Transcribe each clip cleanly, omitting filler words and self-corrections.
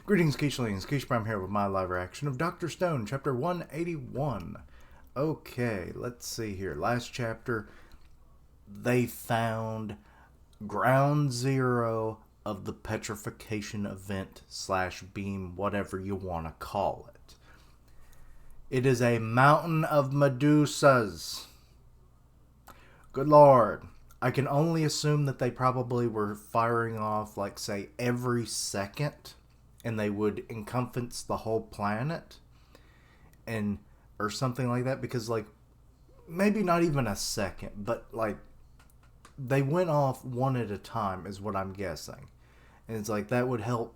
Greetings, Keishlings. Keish Prime here with my live reaction of Dr. Stone, chapter 181. Okay, let's see here. Last chapter, they found ground zero of the petrification event slash beam, whatever you want to call it. It is a mountain of Medusas. Good Lord. I can only assume that they probably were firing off, like, say, every second, and they would encompass the whole planet, and or something like that, because, like, maybe not even a second, but, like, they went off one at a time, is what I'm guessing. And it's like, that would help,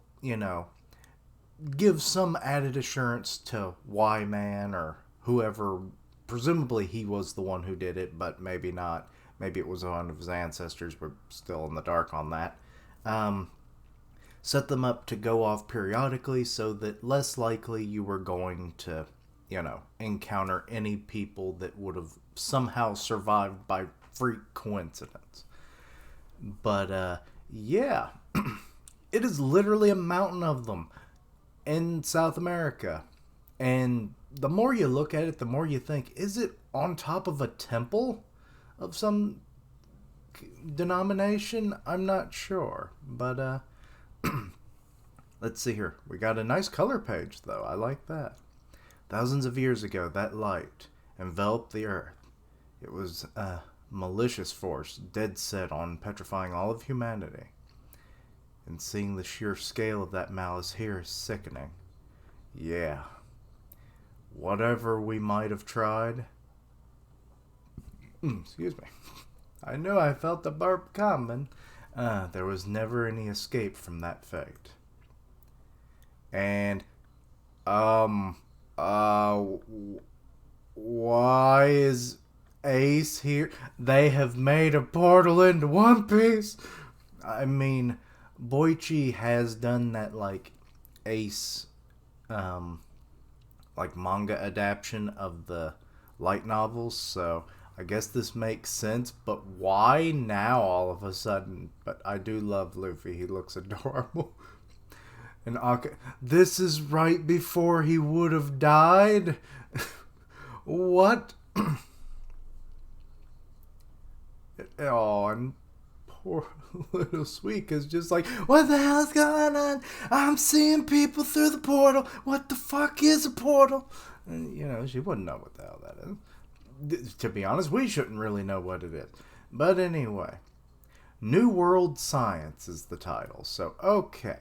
give some added assurance to Y-Man or whoever. Presumably he was the one who did it, but maybe not. Maybe it was one of his ancestors. We're still in the dark on that. Set them up to go off periodically so that less likely you were going to, encounter any people that would have somehow survived by freak coincidence. But, yeah. It is literally a mountain of them in South America. And the more you look at it, the more you think, is it on top of a temple of some denomination? I'm not sure. But, let's see here. We got a nice color page, though. I like that. Thousands of years ago, that light enveloped the earth. It was a malicious force, dead set on petrifying all of humanity. And seeing the sheer scale of that malice here is sickening. Yeah. Whatever we might have tried... excuse me. I knew I felt the burp coming. There was never any escape from that fate. And, why is Ace here? They have made a portal into One Piece. I mean, Boichi has done that, like, Ace, like, manga adaptation of the light novels, so I guess this makes sense, but why now all of a sudden? But I do love Luffy. He looks adorable. And Aka, this is right before he would have died? What? Oh, and poor little Sweet is just like, what the hell's going on? I'm seeing people through the portal. What the fuck is a portal? And, she wouldn't know what the hell that is. To be honest, we shouldn't really know what it is. But anyway, New World Science is the title. So, okay.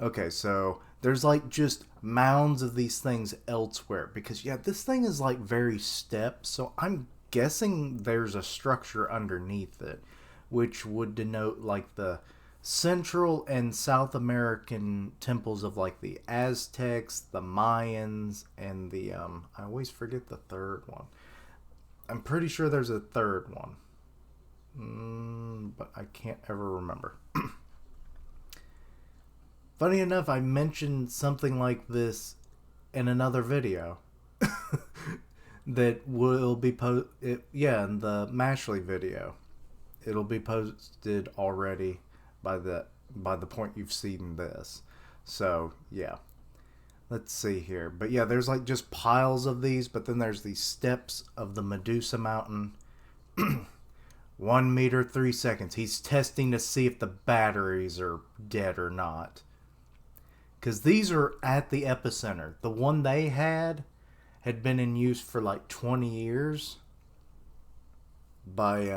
Okay, so there's, like, just mounds of these things elsewhere. Because, yeah, this thing is, like, very stepped. So I'm guessing there's a structure underneath it, which would denote, like, the Central and South American temples of, like, the Aztecs, the Mayans, and the, I always forget the third one. I'm pretty sure there's a third one. But I can't ever remember. Funny enough, I mentioned something like this in another video. That will be in the Mashley video. It'll be posted already by the point you've seen this. So, yeah. Let's see here. But yeah, there's, like, just piles of these, but then there's these steps of the Medusa Mountain. 1 meter, 3 seconds. He's testing to see if the batteries are dead or not. Because these are at the epicenter. The one they had been in use for like 20 years by,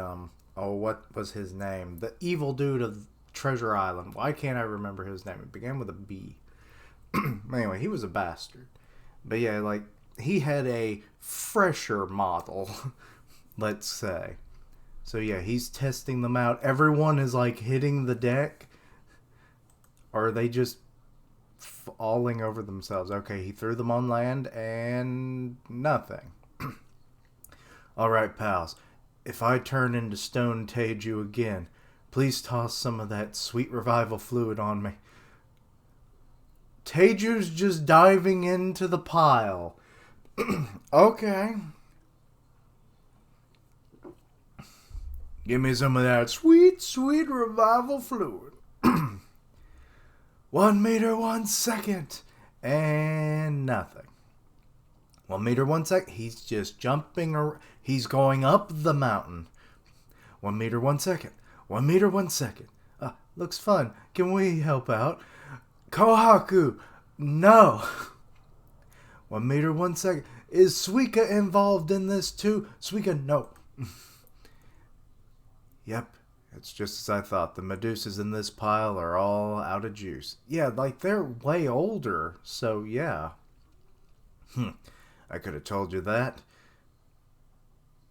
what was his name? The evil dude of Treasure Island. Why can't I remember his name? It began with a B. Anyway, he was a bastard. But yeah, like, he had a fresher model, let's say. So yeah, he's testing them out. Everyone is, like, hitting the deck. Or are they just falling over themselves? Okay, he threw them on land and nothing. Alright, pals. If I turn into Stone Teiju again, please toss some of that sweet revival fluid on me. Teiju's just diving into the pile. Okay. Give me some of that sweet, sweet revival fluid. 1 meter 1 second. And nothing. 1 meter 1 second. He's just jumping. He's going up the mountain. 1 meter 1 second. 1 meter 1 second. Looks fun. Can we help out? Kohaku. No. 1 meter 1 second. Is Suika involved in this too? Suika, no. Yep. It's just as I thought. The Medusas in this pile are all out of juice. Yeah, like they're way older. So yeah. I could have told you that.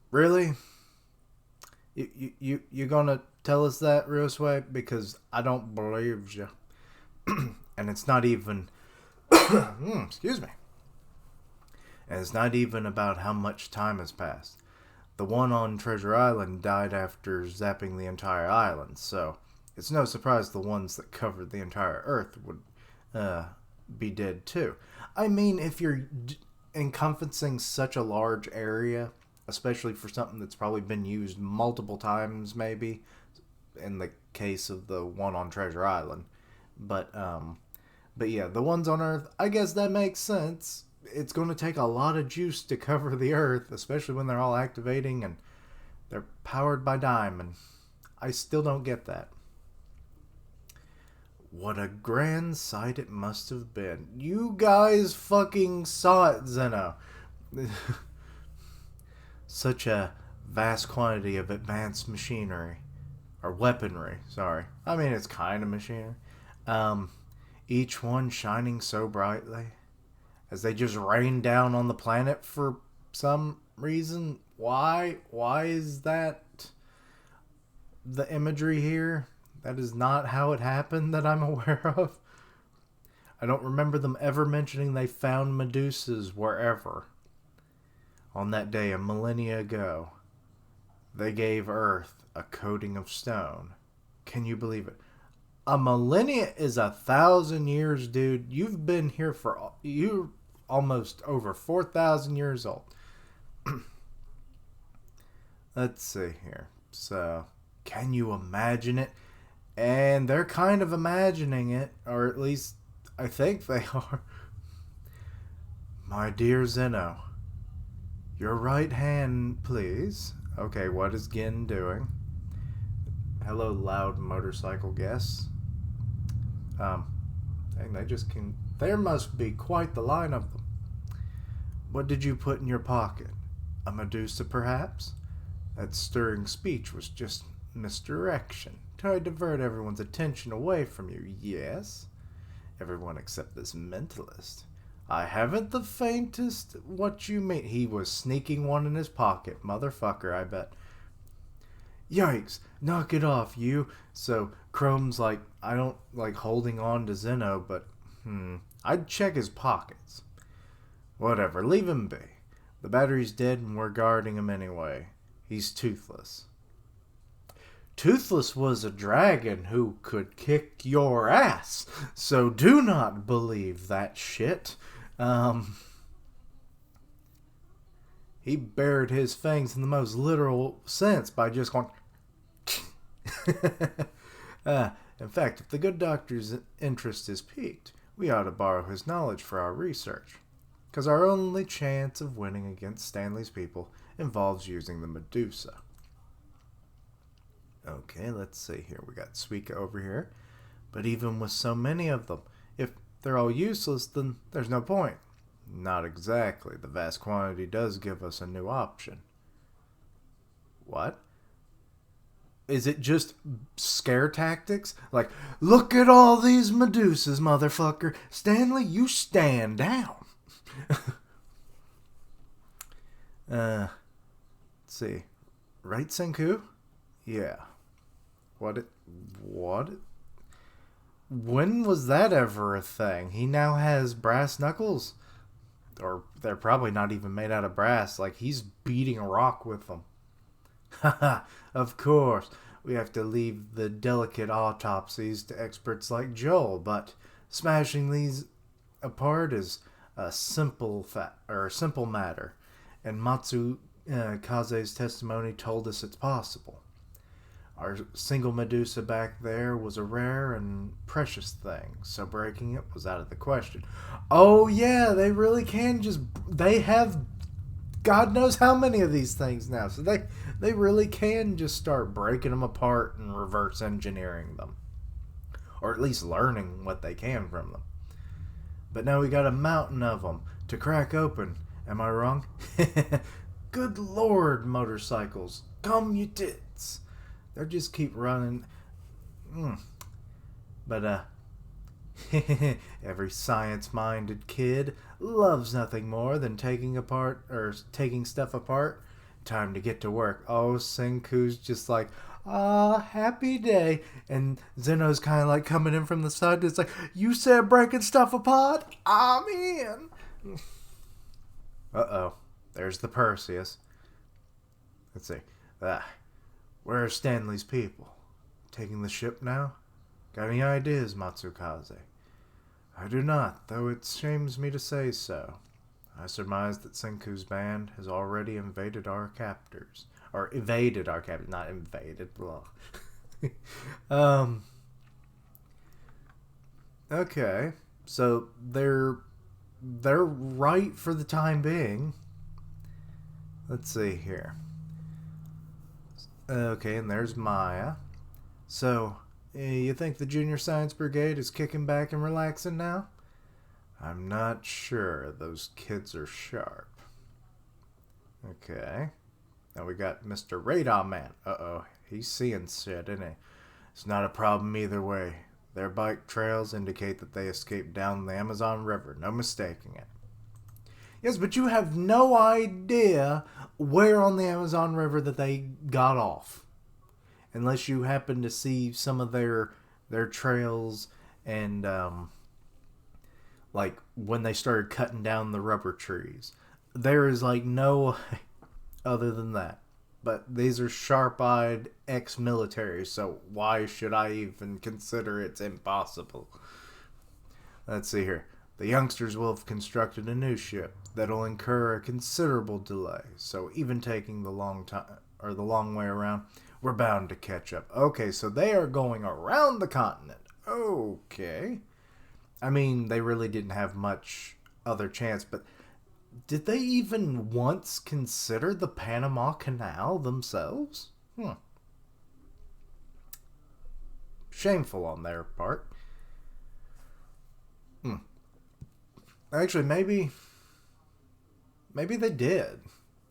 Really? You gonna tell us that, Ryosue? Because I don't believe you. And it's not even... excuse me. And it's not even about how much time has passed. The one on Treasure Island died after zapping the entire island, so it's no surprise the ones that covered the entire Earth would be dead too. I mean, if you're encompassing such a large area, especially for something that's probably been used multiple times, maybe, in the case of the one on Treasure Island. But yeah, the ones on Earth, I guess that makes sense. It's going to take a lot of juice to cover the Earth, especially when they're all activating and they're powered by diamond. I still don't get that. What a grand sight it must have been. You guys fucking saw it, Zeno. Such a vast quantity of advanced machinery. Or weaponry, sorry. I mean, it's kind of machinery. Each one shining so brightly. As they just rain down on the planet for some reason. Why? Why is that the imagery here? That is not how it happened that I'm aware of. I don't remember them ever mentioning they found Medusas wherever. On that day a millennia ago, they gave Earth a coating of stone. Can you believe it? A millennia is 1,000 years, dude. You've been here for... You're almost over 4,000 years old. Let's see here. So, can you imagine it? And they're kind of imagining it, or at least I think they are. My dear Zeno, your right hand, please. Okay, what is Gin doing? Hello, loud motorcycle guests. And they just can... There must be quite the line of them. What did you put in your pocket? A Medusa, perhaps? That stirring speech was just misdirection. To divert everyone's attention away from you, yes? Everyone except this mentalist. I haven't the faintest what you mean. He was sneaking one in his pocket. Motherfucker, I bet. Yikes, knock it off, you. So, Chrome's like, I don't like holding on to Zeno, but, I'd check his pockets. Whatever, leave him be. The battery's dead and we're guarding him anyway. He's toothless. Toothless was a dragon who could kick your ass, so do not believe that shit. He bared his fangs in the most literal sense by just going... in fact, if the good doctor's interest is piqued, we ought to borrow his knowledge for our research. Because our only chance of winning against Stanley's people involves using the Medusa. Okay, let's see here. We got Suika over here. But even with so many of them, if they're all useless, then there's no point. Not exactly. The vast quantity does give us a new option. What? Is it just scare tactics? Like, look at all these Medusas, motherfucker. Stanley, you stand down. Let's see. Right, Senku? Yeah. What? When was that ever a thing? He now has brass knuckles? Or they're probably not even made out of brass. Like, he's beating a rock with them. Haha, of course. We have to leave the delicate autopsies to experts like Joel, but smashing these apart is a simple matter, and Matsukaze's testimony told us it's possible. Our single Medusa back there was a rare and precious thing, so breaking it was out of the question. Oh yeah, they really can just... They have God knows how many of these things now, so they really can just start breaking them apart and reverse engineering them. Or at least learning what they can from them. But now we got a mountain of them to crack open. Am I wrong? Good lord, motorcycles. Come you tits. They just keep running. But, every science-minded kid loves nothing more than taking stuff apart. Time to get to work. Oh, Senku's just like, happy day. And Zeno's kind of like coming in from the side. It's like, you said breaking stuff apart? I'm in. Uh-oh. There's the Perseus. Let's see. Where are Stanley's people? Taking the ship now? Got any ideas, Matsukaze? I do not, though it shames me to say so. I surmise that Senku's band has already invaded our captors. Or evaded our captors, not invaded. Blah. Okay. So they're right for the time being. Let's see here. Okay, and there's Maya. So, you think the Junior Science Brigade is kicking back and relaxing now? I'm not sure. Those kids are sharp. Okay. Now we got Mr. Radar Man. Uh-oh. He's seeing shit, isn't he? It's not a problem either way. Their bike trails indicate that they escaped down the Amazon River. No mistaking it. Yes, but you have no idea where on the Amazon River that they got off. Unless you happen to see some of their trails and like when they started cutting down the rubber trees. There is like no other than that. But these are sharp-eyed ex-military, so why should I even consider it's impossible? Let's see here. The youngsters will have constructed a new ship that'll incur a considerable delay. So even taking the long way around, we're bound to catch up. Okay, so they are going around the continent. Okay. I mean, they really didn't have much other chance, but did they even once consider the Panama Canal themselves? Shameful on their part. Actually, maybe they did.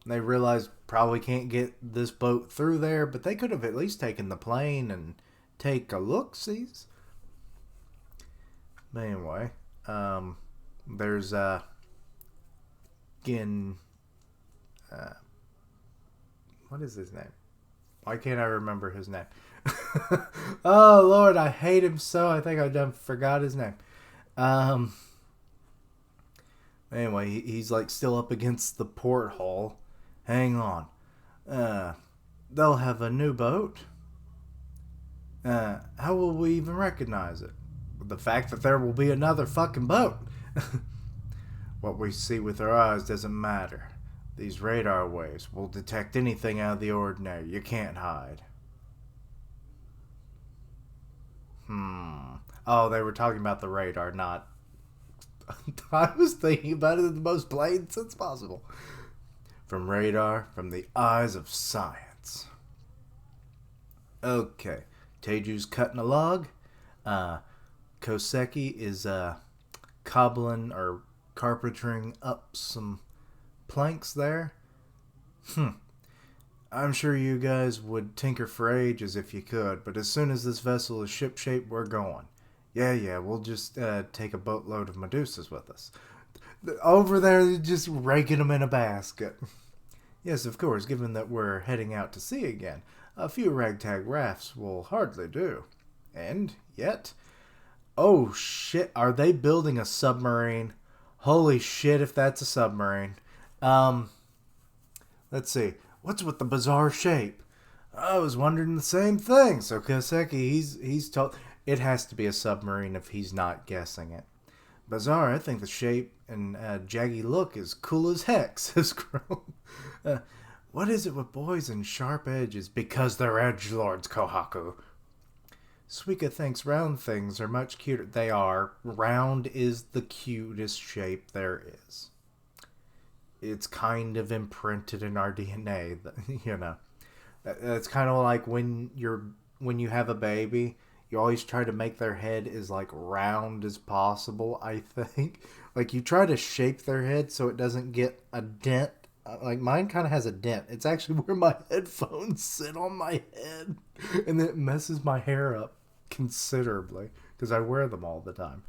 They realized probably can't get this boat through there, but they could have at least taken the plane and take a look-sees. But anyway, there's again, what is his name? Why can't I remember his name? Oh Lord, I hate him so. I think I done forgot his name. Anyway, he's like still up against the porthole. Hang on. They'll have a new boat. How will we even recognize it? The fact that there will be another fucking boat. What we see with our eyes doesn't matter. These radar waves will detect anything out of the ordinary. You can't hide. Oh, they were talking about the radar, not... I was thinking about it in the most plain sense possible. From radar, from the eyes of science. Okay. Teiju's cutting a log. Koseki is cobbling or carpentering up some planks there. I'm sure you guys would tinker for ages if you could, but as soon as this vessel is ship-shape, we're going. Yeah, we'll just take a boatload of Medusas with us. Over there, just raking them in a basket. Yes, of course, given that we're heading out to sea again, a few ragtag rafts will hardly do. And yet... Oh shit, are they building a submarine? Holy shit, if that's a submarine. Let's see. What's with the bizarre shape? I was wondering the same thing. So Koseki, he's told... It has to be a submarine if he's not guessing it. Bizarre, I think the shape and jaggy look is cool as heck, says Crow. What is it with boys and sharp edges? Because they're edgelords, Kohaku. Suika thinks round things are much cuter. They are. Round is the cutest shape there is. It's kind of imprinted in our DNA, you know. It's kind of like when you have a baby, you always try to make their head as like round as possible, I think. Like you try to shape their head so it doesn't get a dent. Like mine kind of has a dent. It's actually where my headphones sit on my head, and it messes my hair up considerably because I wear them all the time.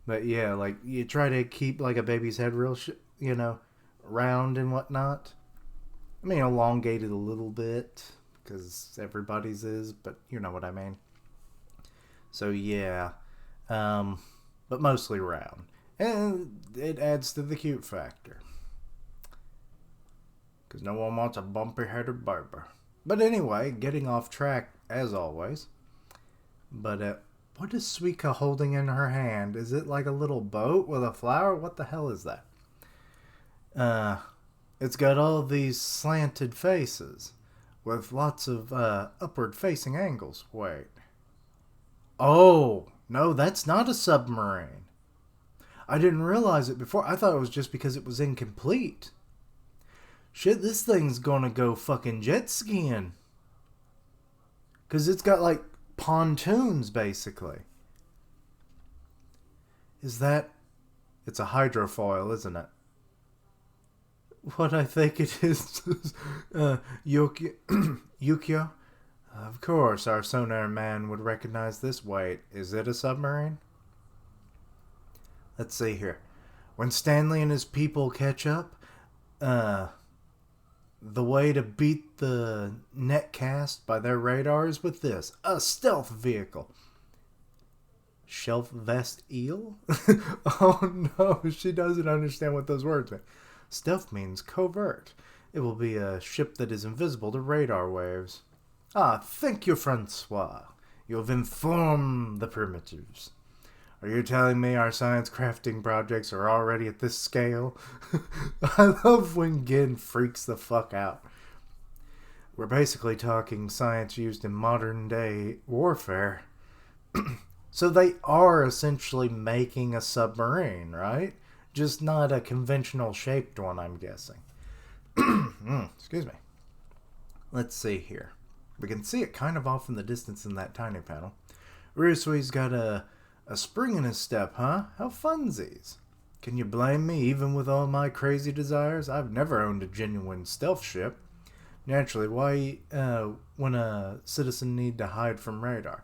But yeah, like you try to keep like a baby's head real, round and whatnot. I mean, elongated a little bit because everybody's is, but you know what I mean. So yeah, but mostly round, and it adds to the cute factor because no one wants a bumpy-headed barber. But anyway, getting off track as always. But what is Suika holding in her hand? Is it like a little boat with a flower? What the hell is that? It's got all these slanted faces with lots of upward facing angles. Wait. Oh, no, that's not a submarine. I didn't realize it before. I thought it was just because it was incomplete. Shit, this thing's gonna go fucking jet skiing. Because it's got like pontoons basically. Is that. It's a hydrofoil, isn't it? What I think it is. Yukio? Of course, our sonar man would recognize this. Wait, is it a submarine? Let's see here. When Stanley and his people catch up, the way to beat the netcast by their radar is with this. A stealth vehicle. Shelf vest eel? Oh no, she doesn't understand what those words mean. Stealth means covert. It will be a ship that is invisible to radar waves. Ah, thank you, Francois. You have informed the primitives. Are you telling me our science crafting projects are already at this scale? I love when Gin freaks the fuck out. We're basically talking science used in modern day warfare. So they are essentially making a submarine, right? Just not a conventional shaped one, I'm guessing. Excuse me. Let's see here. We can see it kind of off in the distance in that tiny panel. Ryusui's got a spring in his step, huh? How funsies. Can you blame me, even with all my crazy desires? I've never owned a genuine stealth ship. Naturally, why when a citizen need to hide from radar?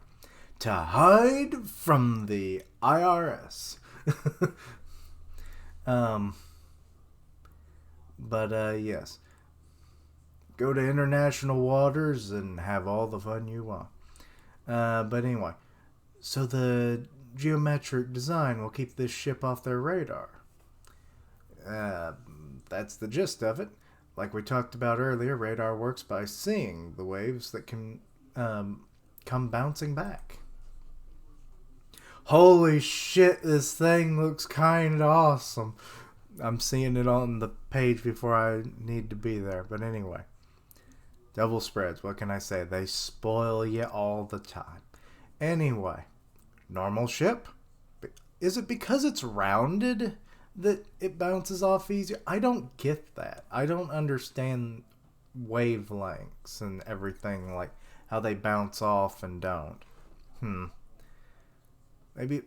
To hide from the IRS. Yes. Go to international waters and have all the fun you want. But anyway, so the geometric design will keep this ship off their radar. That's the gist of it. Like we talked about earlier, radar works by seeing the waves that can come bouncing back. Holy shit, this thing looks kind of awesome. I'm seeing it on the page before I need to be there. But anyway, double spreads, what can I say? They spoil you all the time. Anyway, normal ship? Is it because it's rounded that it bounces off easier? I don't get that. I don't understand wavelengths and everything, like how they bounce off and don't. Maybe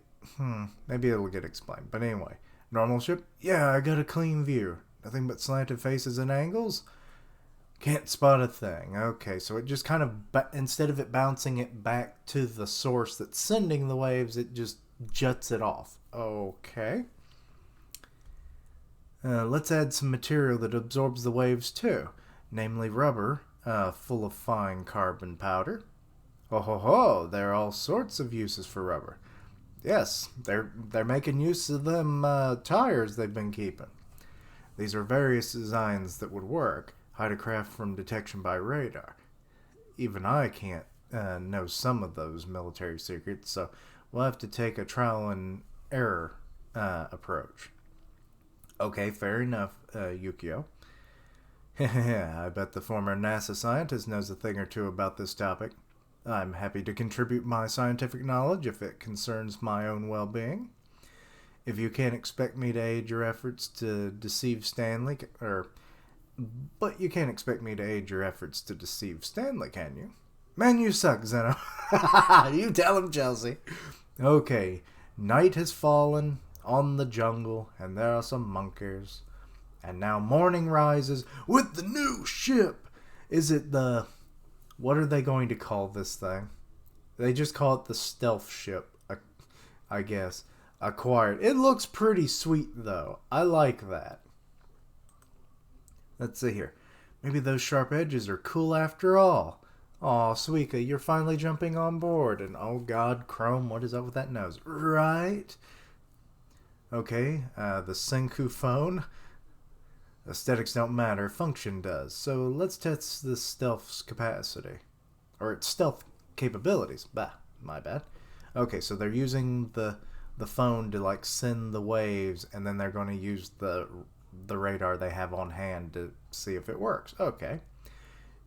it'll get explained. But anyway, normal ship? Yeah, I got a clean view. Nothing but slanted faces and angles? Can't spot a thing. Okay, so it just kind of, instead of it bouncing it back to the source that's sending the waves, it just juts it off. Okay. Let's add some material that absorbs the waves too. Namely rubber, full of fine carbon powder. Oh ho ho, there are all sorts of uses for rubber. Yes, they're making use of them tires they've been keeping. These are various designs that would work. Hide a craft from detection by radar. Even I can't know some of those military secrets, so we'll have to take a trial and error approach. Okay, fair enough, Yukio. I bet the former NASA scientist knows a thing or two about this topic. I'm happy to contribute my scientific knowledge if it concerns my own well-being. If you can't expect me to aid your efforts to deceive Stanley, but you can't expect me to aid your efforts to deceive Stanley, can you? Man, you suck, Zeno. You tell him, Chelsea. Okay, night has fallen on the jungle, and there are some monkeys. And now morning rises with the new ship. Is it the... What are they going to call this thing? They just call it the stealth ship, I guess. Acquired. It looks pretty sweet, though. I like that. Let's see here. Maybe those sharp edges are cool after all. Aw, Suika, you're finally jumping on board. And oh god, Chrome, what is up with that nose? Right? Okay, the Senku phone. Aesthetics don't matter, function does. So let's test this stealth's capacity. Or its stealth capabilities. Bah, my bad. Okay, so they're using the phone to like send the waves, and then they're going to use the radar they have on hand to see if it works. Okay.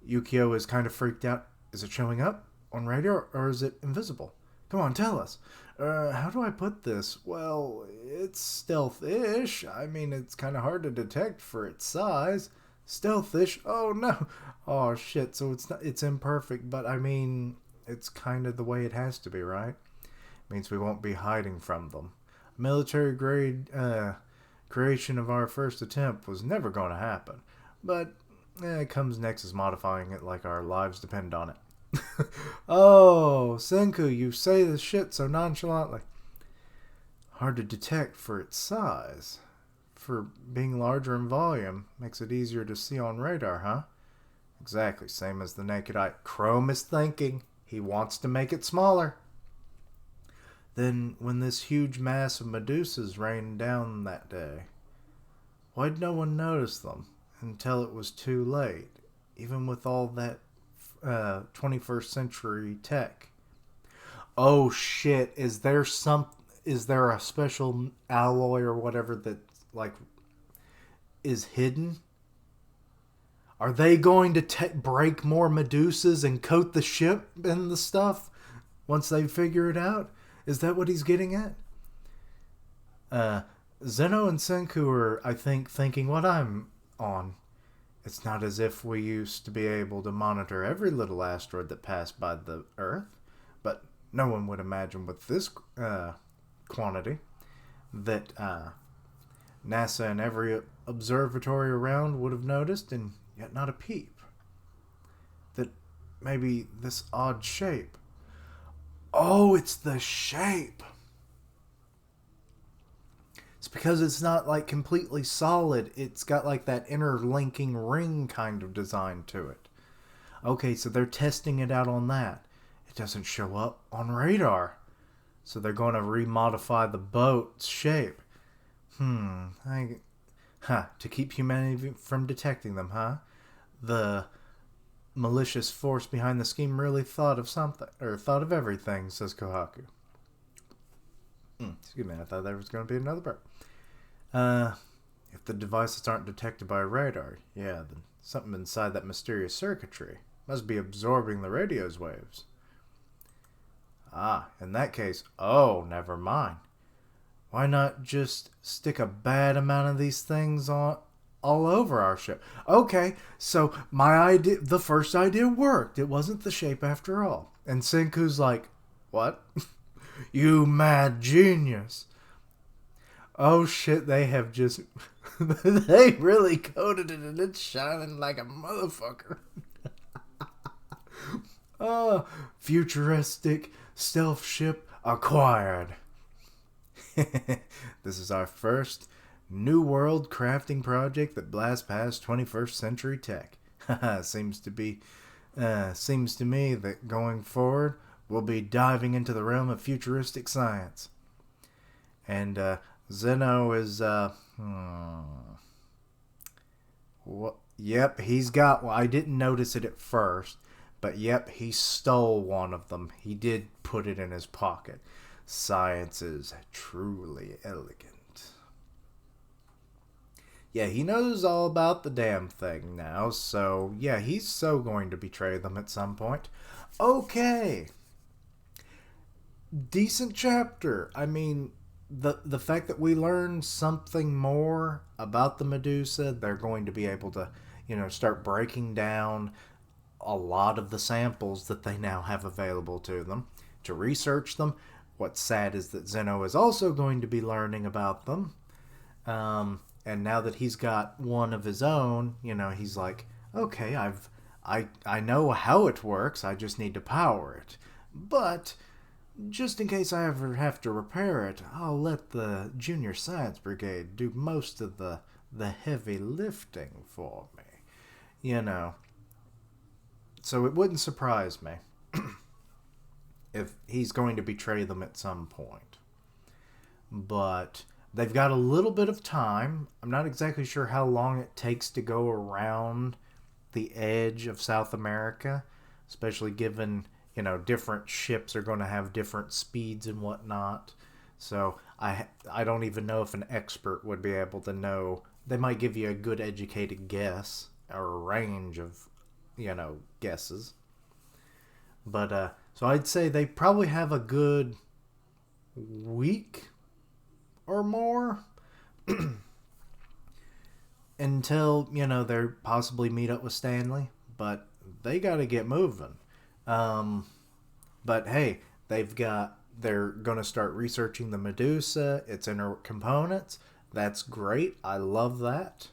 Yukio is kind of freaked out. Is it showing up on radar, or is it invisible? Come on, tell us. How do I put this? Well, it's stealth-ish. I mean, it's kind of hard to detect for its size. Stealth-ish? Oh, no. Oh, shit. So it's imperfect, but I mean, it's kind of the way it has to be, right? Means we won't be hiding from them. Military-grade creation of our first attempt was never going to happen. But it comes next is modifying it like our lives depend on it. Oh, Senku, you say this shit so nonchalantly. Hard to detect for its size. For being larger in volume, makes it easier to see on radar, huh? Exactly, same as the naked eye. Chrome is thinking. He wants to make it smaller. Then, when this huge mass of Medusas rained down that day, why'd no one notice them until it was too late, even with all that 21st century tech? Oh shit, is there a special alloy or whatever that like is hidden? Are they going to break more Medusas and coat the ship and the stuff once they figure it out? Is that what he's getting at? Zeno and Senku are, I think, thinking what I'm on. It's not as if we used to be able to monitor every little asteroid that passed by the Earth, but no one would imagine with this quantity that NASA and every observatory around would have noticed, and yet not a peep. That maybe this odd shape. Oh, it's the shape. It's because it's not like completely solid. It's got like that interlinking ring kind of design to it. Okay, so they're testing it out on that. It doesn't show up on radar. So they're going to remodify the boat's shape. To keep humanity from detecting them, huh? The malicious force behind the scheme really thought of something, or thought of everything, says Kohaku. Excuse me, I thought there was going to be another part. If the devices aren't detected by radar, yeah, then something inside that mysterious circuitry must be absorbing the radio's waves. In that case, never mind. Why not just stick a bad amount of these things on all over our ship? Okay, so the first idea worked. It wasn't the shape after all. And Senku's like, what? You mad genius. Oh shit, they have just... they really coated it and it's shining like a motherfucker. Futuristic stealth ship acquired. This is our first new world crafting project that blasts past 21st century tech. Seems to me that going forward, we'll be diving into the realm of futuristic science. And Zeno is Yep, he's got one. I didn't notice it at first, but yep, he stole one of them. He did put it in his pocket. Science is truly elegant. Yeah, he knows all about the damn thing now, so yeah, he's so going to betray them at some point. Okay. Decent chapter. I mean, the fact that we learn something more about the Medusa, they're going to be able to, start breaking down a lot of the samples that they now have available to them to research them. What's sad is that Zeno is also going to be learning about them. And now that he's got one of his own, he's like, okay, I know how it works. I just need to power it. But just in case I ever have to repair it, I'll let the Junior Science Brigade do most of the heavy lifting for me. So it wouldn't surprise me if he's going to betray them at some point. But they've got a little bit of time. I'm not exactly sure how long it takes to go around the edge of South America, especially given, different ships are going to have different speeds and whatnot. So I don't even know if an expert would be able to know. They might give you a good educated guess or a range of, guesses. But so I'd say they probably have a good week or more until, they possibly meet up with Stanley. But they got to get moving. But hey, they're going to start researching the Medusa, its inner components. That's great. I love that.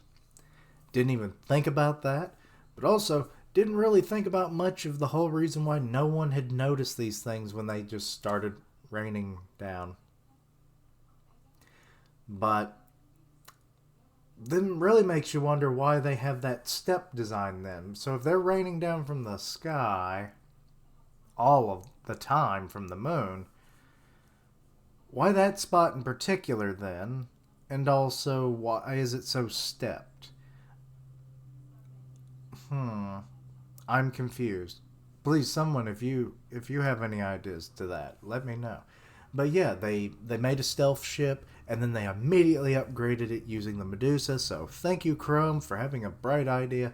Didn't even think about that. But also, didn't really think about much of the whole reason why no one had noticed these things when they just started raining down. But then really makes you wonder why they have that step design then. So if they're raining down from the sky all of the time from the moon, why that spot in particular then? And also, why is it so stepped? I'm confused. Please, someone, if you have any ideas to that, let me know. But yeah, they made a stealth ship, and then they immediately upgraded it using the Medusa, so thank you, Chrome, for having a bright idea.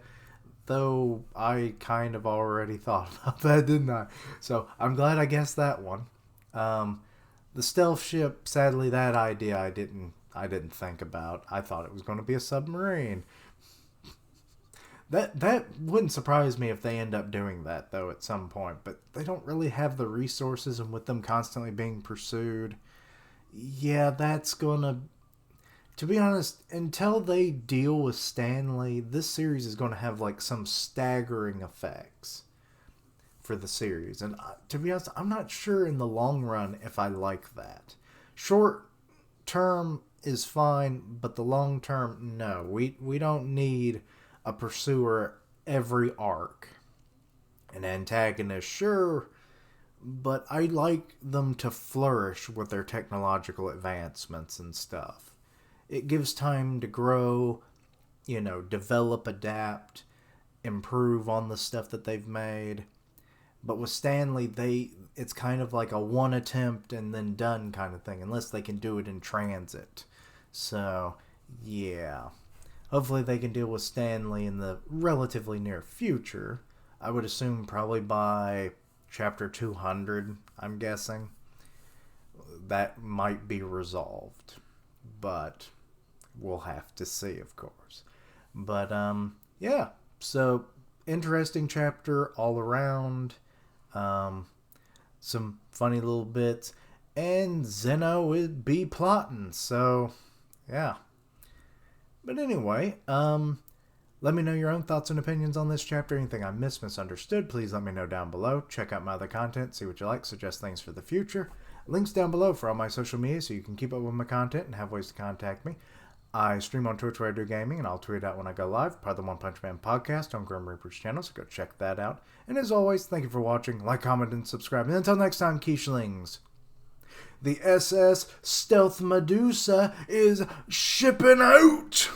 Though I kind of already thought about that, didn't I? So I'm glad I guessed that one. The stealth ship, sadly, that idea I didn't think about. I thought it was going to be a submarine. That wouldn't surprise me if they end up doing that, though, at some point. But they don't really have the resources, and with them constantly being pursued, yeah, that's gonna... To be honest, until they deal with Stanley, this series is going to have, some staggering effects for the series. And to be honest, I'm not sure in the long run if I like that. Short term is fine, but the long term, no. We don't need a pursuer every arc. An antagonist, sure, but I like them to flourish with their technological advancements and stuff. It gives time to grow, develop, adapt, improve on the stuff that they've made. But with Stanley, it's kind of like a one attempt and then done kind of thing, unless they can do it in transit. So, yeah. Hopefully they can deal with Stanley in the relatively near future. I would assume probably by chapter 200, I'm guessing. That might be resolved. But we'll have to see, of course. But, yeah. So, interesting chapter all around. Some funny little bits. And Zeno would be plotting. So, yeah. But anyway, let me know your own thoughts and opinions on this chapter. Anything I misunderstood, please let me know down below. Check out my other content, see what you like, suggest things for the future. Links down below for all my social media so you can keep up with my content and have ways to contact me. I stream on Twitch where I do gaming, and I'll tweet out when I go live. Part of the One Punch Man podcast on Grim Reaper's channel, so go check that out. And as always, thank you for watching. Like, comment, and subscribe. And until next time, Quiche-lings, the SS Stealth Medusa is shipping out!